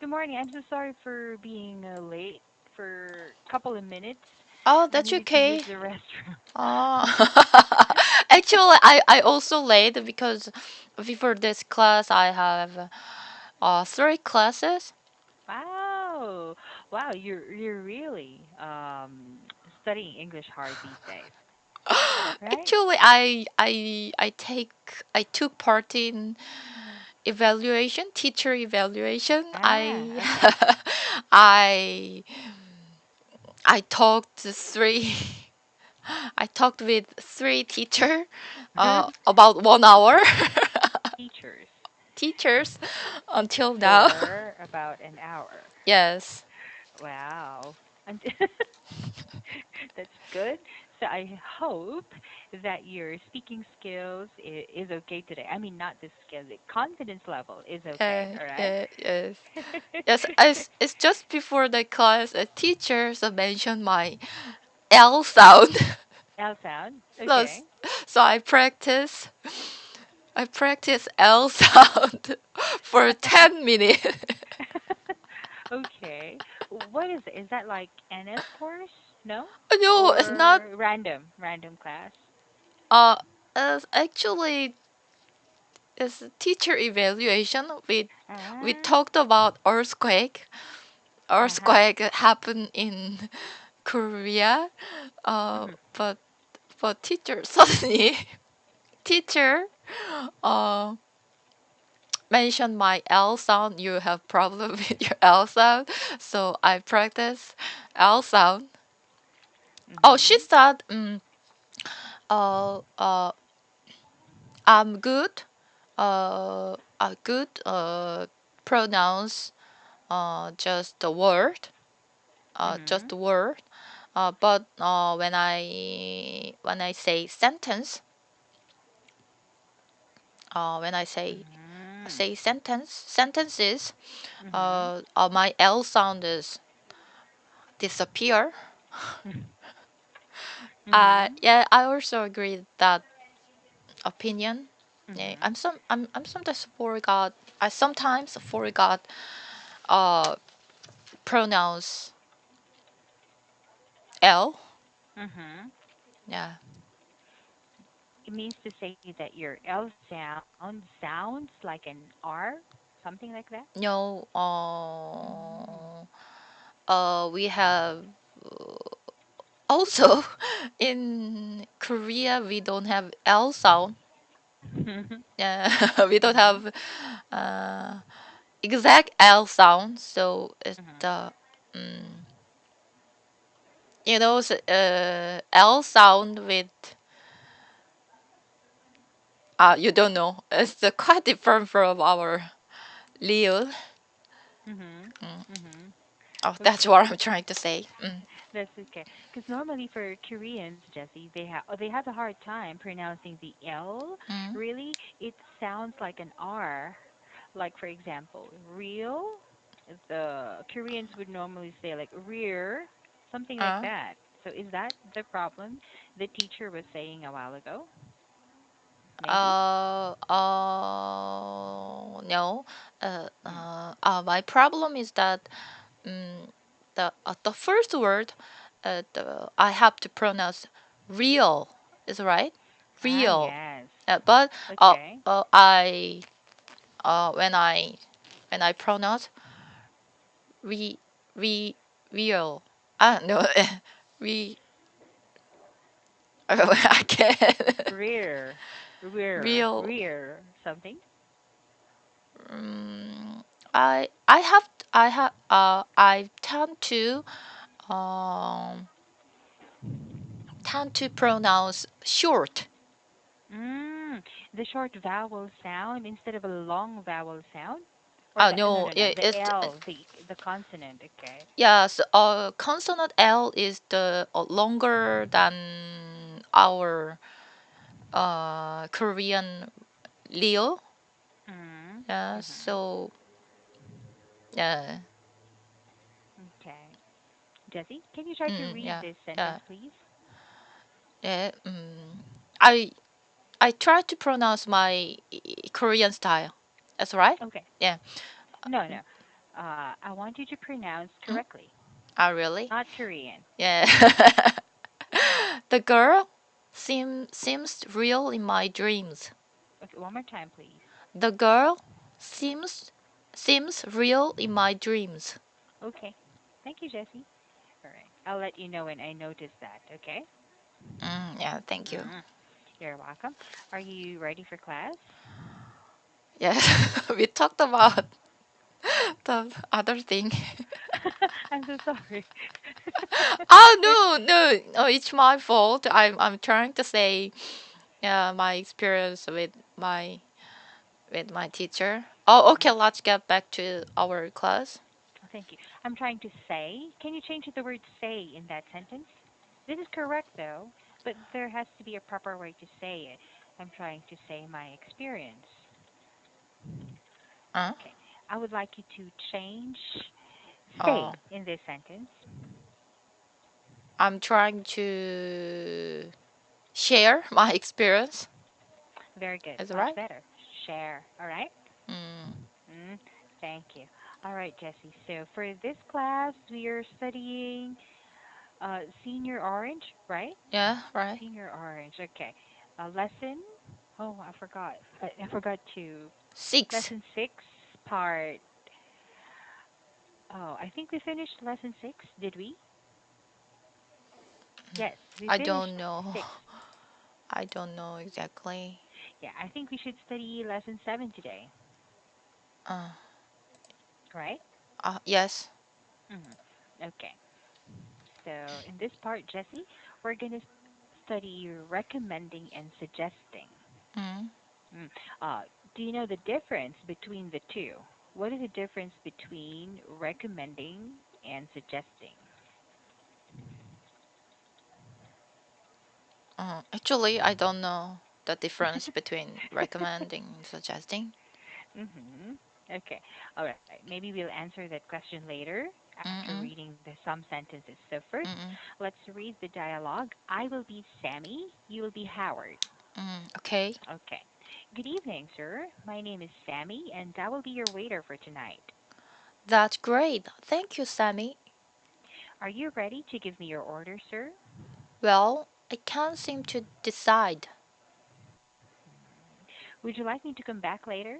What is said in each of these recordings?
good morning. I'm so sorry for being late for a couple of minutes. Oh, I that's needed to use okay. the restroom. Oh, actually, I also late because before this class I have three classes. Wow. Wow, you're really studying English hard these days, right? Actually, I took part in evaluation, teacher evaluation. Ah, okay. I I talked to three. I talked with three teacher about 1 hour. Teachers Teachers until now. for about an hour. Yes. Wow. And that's good. So I hope that your speaking skills is okay today. I mean, not the skill, the confidence level is okay. All right. Yes. Yes, it's just before the class, a teacher mentioned my L sound. L sound. so, Okay. so I practice L sound for 10 minutes. Okay. What is it? Is that like NS course? No? No, it's not. Or random class? Uh, actually, it's a teacher evaluation. We Ah. talked about earthquake. Uh-huh. Earthquake happened in Korea. Mhm. But teacher suddenly teacher uh mentioned my L sound. You have problem with your L sound, so I practice L sound. Oh, she Mhm. said, uh, uh, I'm good. Good. Pronounce just the word. Just Mhm. the word. But when I say sentence, when I Mhm. say sentences, Mhm. my L sound is disappear. Mhm. Yeah, I also agree that opinion. Yeah, Mhm. I'm sometimes forgot. I sometimes forgot uh pronounce L. Mhm. Yeah. It means to say that your L sound sounds like an R, something like that. No. Mm. We have also in Korea we don't have L sound. Yeah, we don't Mhm. have uh exact L sound. So it's Mhm. the L sound with you don't know. It's quite different from our Leo. Mhm. Mhm. Oh, that's what Okay. I'm trying to say. That's okay. Because normally for Koreans, Jesse, they have a hard time pronouncing the L. Mm. Really, it sounds like an R. Like for example, real. The Koreans would normally say like rear, something like Uh, that. So is that the problem the teacher was saying a while ago? Maybe. no. Mm. My problem is that the first word, I have to pronounce real. Is right? Ah, Real. yes. But Okay. I when I pronounce re re real. No, re. I can't. Rear, rear, Real. rear, something. Um, I um tend to pronounce short. Mm, the short vowel sound instead of a long vowel sound? Or Oh the no no, no no, yeah, the L, the consonant, okay. yes. Consonant L is the longer than our Korean Leo. Mm. Yeah, Mhm. so yeah, Okay. Jesse, can you try to read yeah, this yeah, sentence, please? yeah. I I try to pronounce my Korean style. That's right. Okay. Yeah. No, no. I want you to pronounce Hmm? correctly, Ah, really? not Korean. Yeah. The girl seems real in my dreams. Okay, one more time, please. The girl seems seems real in my dreams. Okay. Thank you, Jesse. All right. I'll let you know when I notice that, okay? Yeah, thank you. Mm, you're welcome. Are you ready for class? Yeah, we talked about the other thing. I'm so sorry. Oh no, no, no, it's my fault. I'm trying to say my experience with my teacher. Oh, okay, Mhm. let's get back to our class. Thank you. I'm trying to say. Can you change the word say in that sentence? This is correct, though, but there has to be a proper way to say it. I'm trying to say my experience. Huh? Okay. I would like you to change Oh, say in this sentence. I'm trying to share my experience. Very good. Is it Much right? better. Share. All right? Mm, Mm, thank you. All right, Jesse. So for this class, we are studying Senior Orange, right? yeah, right. Senior Orange. Okay. Lesson. Oh, I forgot. I forgot to. 6. Lesson 6, part. Oh, I think we finished lesson 6. Did we? Yes, we I don't finished know. 6. I don't know exactly. Yeah, I think we should study lesson 7 today, Uh, right? yes. Okay. So in this part, Jesse, we're gonna study recommending and suggesting. Mm. Mm. Uh, do you know the difference between the two? What is the difference between recommending and suggesting? Actually, I don't know the difference between recommending and suggesting. Mm-hmm. Okay. All right. Maybe we'll answer that question later after Mm-mm, reading the some sentences. So first, mm-mm, let's read the dialogue. I will be Sammy. You will be Howard. okay. Okay. Good evening, sir. My name is Sammy, and I will be your waiter for tonight. That's great. Thank you, Sammy. Are you ready to give me your order, sir? Well, I can't seem to decide. Would you like me to come back later?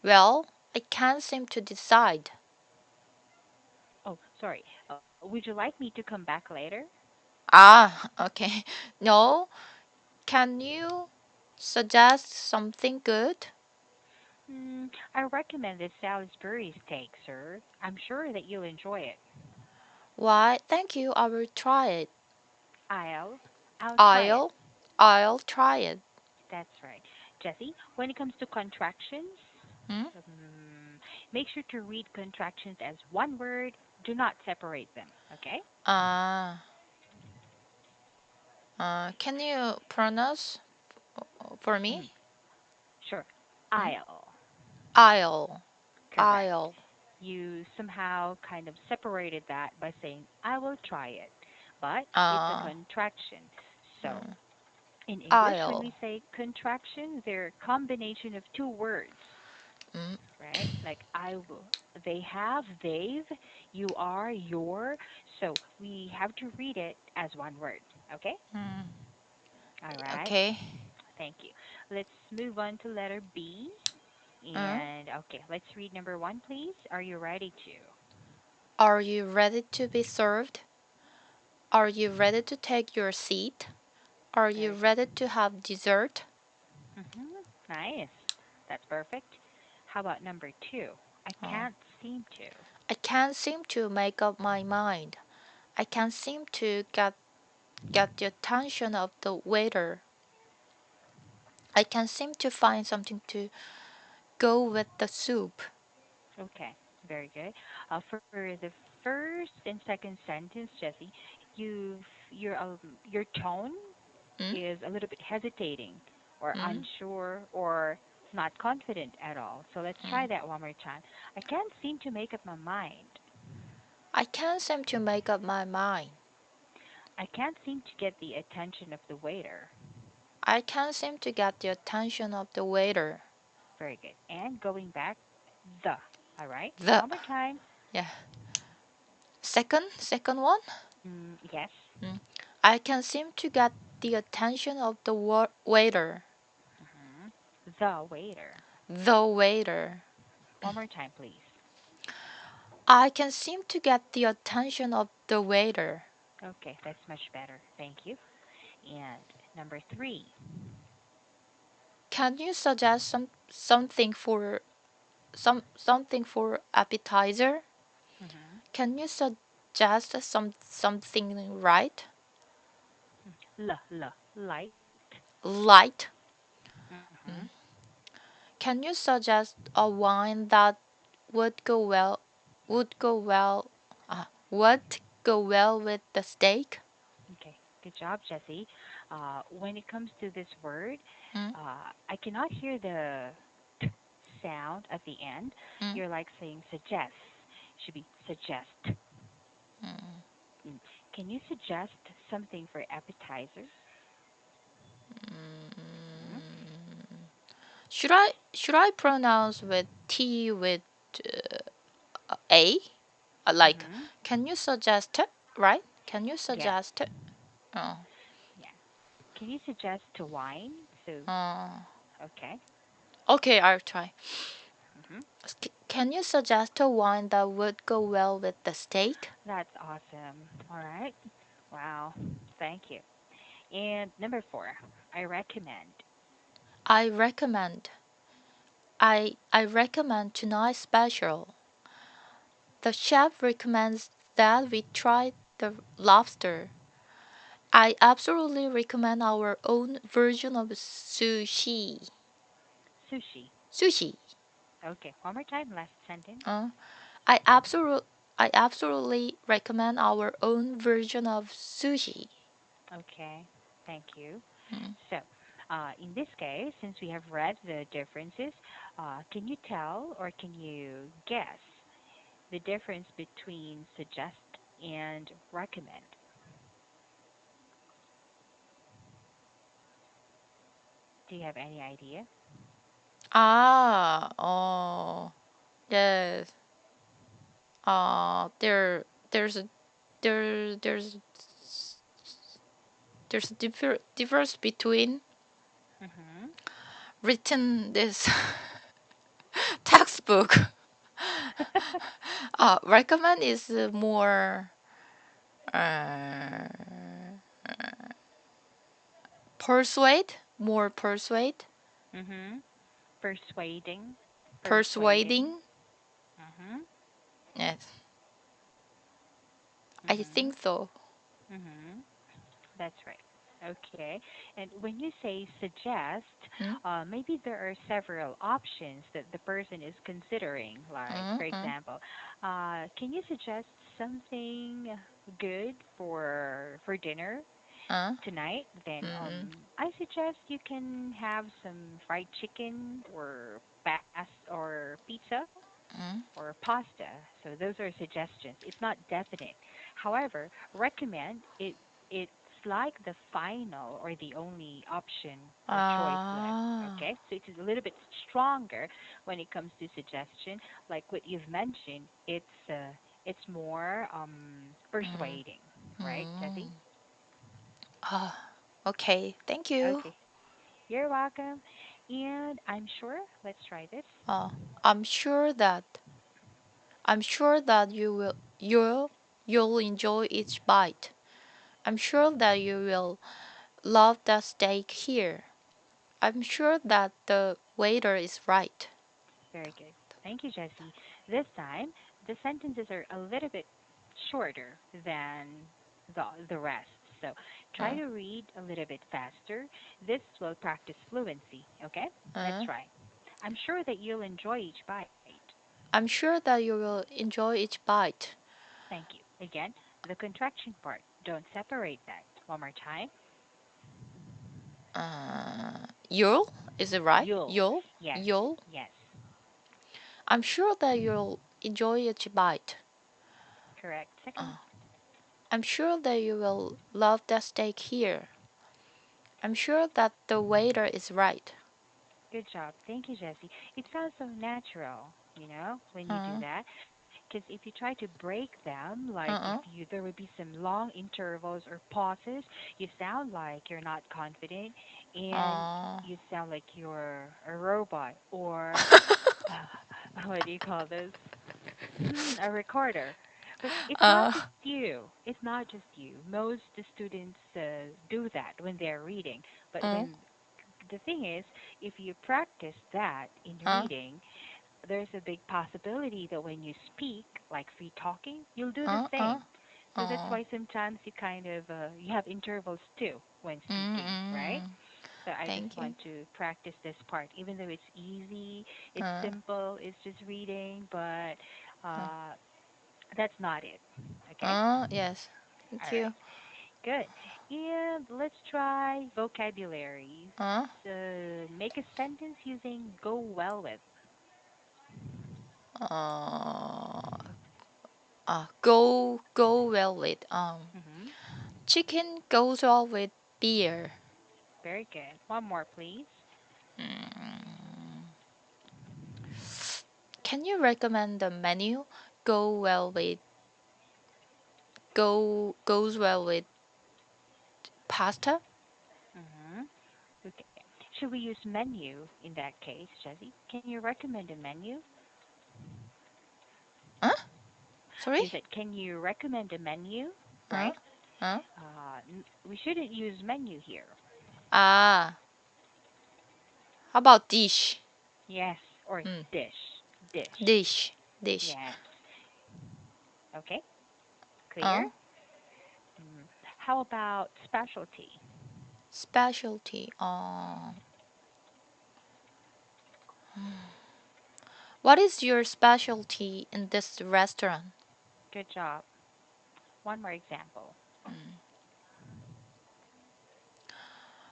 Well, I can't seem to decide. Oh, sorry. Would you like me to come back later? Ah, okay. No, can you suggest something good? I recommend this Salisbury steak, sir. I'm sure that you'll enjoy it. Why, thank you. I will try it. I'll, I'll try it. I'll, I'll try it. That's right. Jesse, when it comes to contractions, Hmm? um, make sure to read contractions as one word. Do not separate them, okay? Uh, can you pronounce for Mm, me? sure. Hmm? I'll. I'll, Correct. I'll. You somehow kind of separated that by saying, I will try it. But it's a Uh, contraction. So hmm, in English, when I'll. we say contraction, they're a combination of two words, Hmm, right? Like I will, they have, they've, you are, your. So we have to read it as one word. Okay? hmm. All right. Okay. Thank you. Let's move on to letter B. Uh, And okay, let's read number one, please. Are you ready to? are you ready to be served? Are you ready to take your seat? Are you Very good. ready to have dessert? Nice. That's perfect. How about number two? I Oh, can't seem to. I can't seem to make up my mind. I can't seem to get the attention of the waiter. I can't seem to find something to go with the soup. Okay, very good. For the first and second sentence, Jesse, you've your tone Mm? is a little bit hesitating or Mm? unsure or not confident at all. So let's try Mm. that one more time. I can't seem to make up my mind. I can't seem to make up my mind. I can't seem to get the attention of the waiter. I can't seem to get the attention of the waiter. Very good. And going back, the. All right. The One more time. yeah. Second one. Yes. Mm. I can seem to get the attention of the waiter. hmm The waiter. The waiter. One more time, please. I can seem to get the attention of the waiter. Okay, that's much better. Thank you. And number three. Can you suggest something for appetizer? hmm Can you suggest something right? Light. Light. hmm Mm. Can you suggest a wine that would go well would go well would go well with the steak? Okay, good job, Jesse. When it comes to this word, Mm, I cannot hear the t sound at the end. mm, You're like saying suggest. Should be suggest. mm. Mm. Can you suggest something for appetizer? Mm? Should I pronounce with T with A? Like, Mm-hmm. can you suggest it? Right? Can you Yes. suggest it? Oh, Yeah. Can you suggest to wine? So, uh, okay. okay, I'll try. Mm-hmm. Can you suggest a wine that would go well with the steak? That's awesome. All right. Wow. Thank you. And number four, I recommend. I recommend. I recommend tonight's special. The chef recommends that we try the lobster. I absolutely recommend our own version of sushi. Sushi. Sushi. Okay, one more time, last sentence. Uh, I absolutely I absolutely recommend our own version of sushi. Okay, thank you. Mm. So, in this case, since we have read the differences, can you tell or can you guess the difference between suggest and recommend? Do you have any idea? Oh, yes. There's a there's there's a difference between Mm-hmm. written this textbook. Recommend is more uh, persuade, mm-hmm. Persuading. Persuading. persuading. Mm-hmm. Yes, I Mm-hmm. think so. Mm-hmm. That's right. Okay. And when you say suggest, Mm, maybe there are several options that the person is considering. Like, mm, for mm, example, can you suggest something good for dinner uh, tonight? Then mm, I suggest you can have some fried chicken or pizza mm, or pasta. So those are suggestions. It's not definite. However, recommend it's like the final or the only option or choice left. ah, Okay? So it's a little bit stronger when it comes to suggestion. Like what you've mentioned, it's more mm, persuading, right, Jesse? mm. Okay, thank you. Okay. You're welcome. And I'm sure, let's try this. Uh, I'm sure that I'm sure that you'll enjoy each bite. I'm sure that you will love the steak here. I'm sure that the waiter is right. Very good. Thank you, Jesse. This time, the sentences are a little bit shorter than the rest. So try Uh, to read a little bit faster. This will practice fluency. Okay? Let's uh, try. I'm sure that you'll enjoy each bite. I'm sure that you will enjoy each bite. Thank you. Again, the contraction part. Don't separate that. One more time. You'll, is it right? You'll. You'll, Yes. you'll. Yes. I'm sure that you'll enjoy each bite. Correct. Second. Uh, I'm sure that you will love the steak here. I'm sure that the waiter is right. Good job. Thank you, Jesse. It sounds so natural. when you do Uh, that. Because if you try to break them, like if uh, you there would be some long intervals or pauses, you sound like you're not confident, and uh, you sound like you're a robot or what do you call this? A recorder. But it's not uh, just you. It's not just you. Most the students do that when they're reading. But uh, when the thing is, if you practice that in uh, reading, there's a big possibility that when you speak, like free talking, you'll do the uh, uh, same. So that's uh, why sometimes you kind of you have intervals too when speaking, right? mm, So I just thank you. want to practice this part, even though it's easy, it's Uh, simple, it's just reading, but uh, that's not it. Okay? yes, All thank right. you. Good. And let's try vocabularies. Uh, Make a sentence using go well with. uh, go well with Mm-hmm. chicken goes well with beer. Very good. One more, please. Mm, can you recommend the menu? Go well with goes well with pasta. Mm-hmm. Okay. Should we use menu in that case, Jesse? Can you recommend a menu? Huh? Sorry? You said, can you recommend a menu? Huh? Right? Huh? We shouldn't use menu here. Ah, how about dish? Yes, or Mm, dish. Dish. dish. Yes. Okay. Clear? Uh, How about specialty? specialty. What is your specialty in this restaurant? Good job. One more example.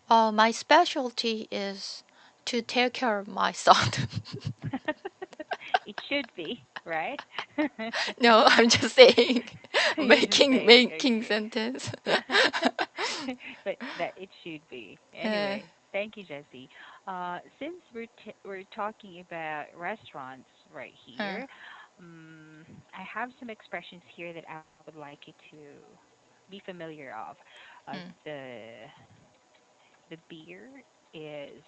My specialty is to take care of my son. It should be, right? No, I'm just saying, You're just saying, making okay. sentence. But that it should be. Uh, Anyway, thank you, Jesse. Since we're talking about restaurants right uh, here, I have some expressions here that I would like you to be familiar of. mm, The beer is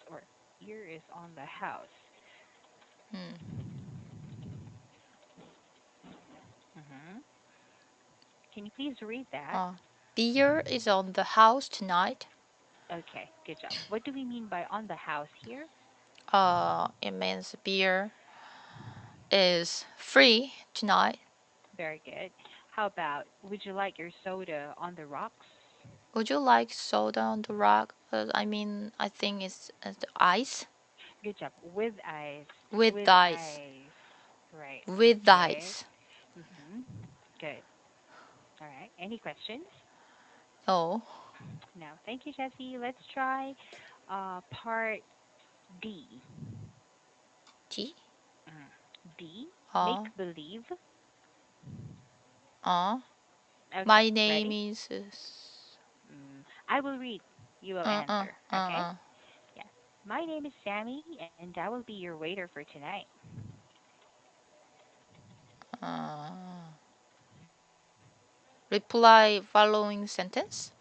or beer is on the house. mm. Hmm. Can you please read that? Uh, beer is on the house tonight. Okay, good job. What do we mean by on the house here? It means beer is free tonight. Very good. How about would you like your soda on the rocks? Would you like soda on the rock? I think it's the ice Good job. With ice. with With ice. ice. Right. With Okay. ice. Mhm. Good. All right. Any questions? Oh, No. Thank you, Jesse. Let's try part D. tea. Mm. D. Uh, Make believe. uh. Okay. My name Ready? is. I will read. You will Uh uh answer. uh Okay? uh. Yeah. My name is Sammy, and I will be your waiter for tonight. uh. Reply following sentence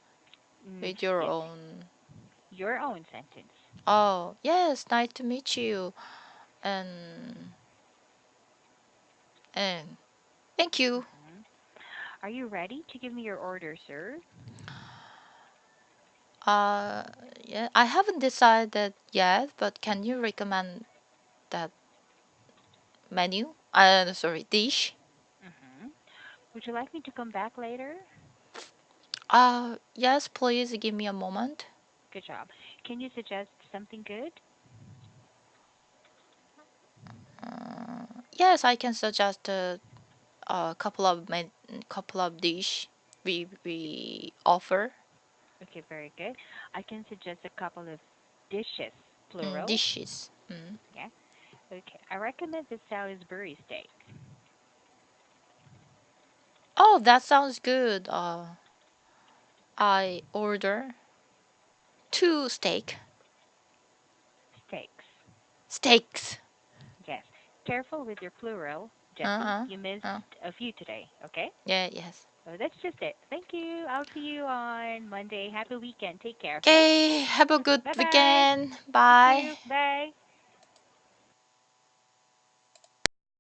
Mm, with your yes. own. Your own sentence. Oh, yes, nice to meet you. And and thank you. Hmm. Are you ready to give me your order, sir? Uh, yeah, I haven't decided yet, but can you recommend that menu? Sorry, dish. Hmm. Would you like me to come back later? Yes, please give me a moment. Good job. Can you suggest something good? Yes, I can suggest a couple of dish we offer. Okay, very good. I can suggest a couple of dishes, plural. Dishes. Yeah. Okay. I recommend the Salisbury steak. Oh, that sounds good. I order two Steaks. steaks. Yes. careful with your plural, Jessie. Uh-huh. You missed Uh, a few today, okay? yeah, yes. So that's just it. Thank you. I'll see you on Monday. Happy weekend. Take care, okay? Okay, have a good Bye bye. weekend. You Bye. too. Bye.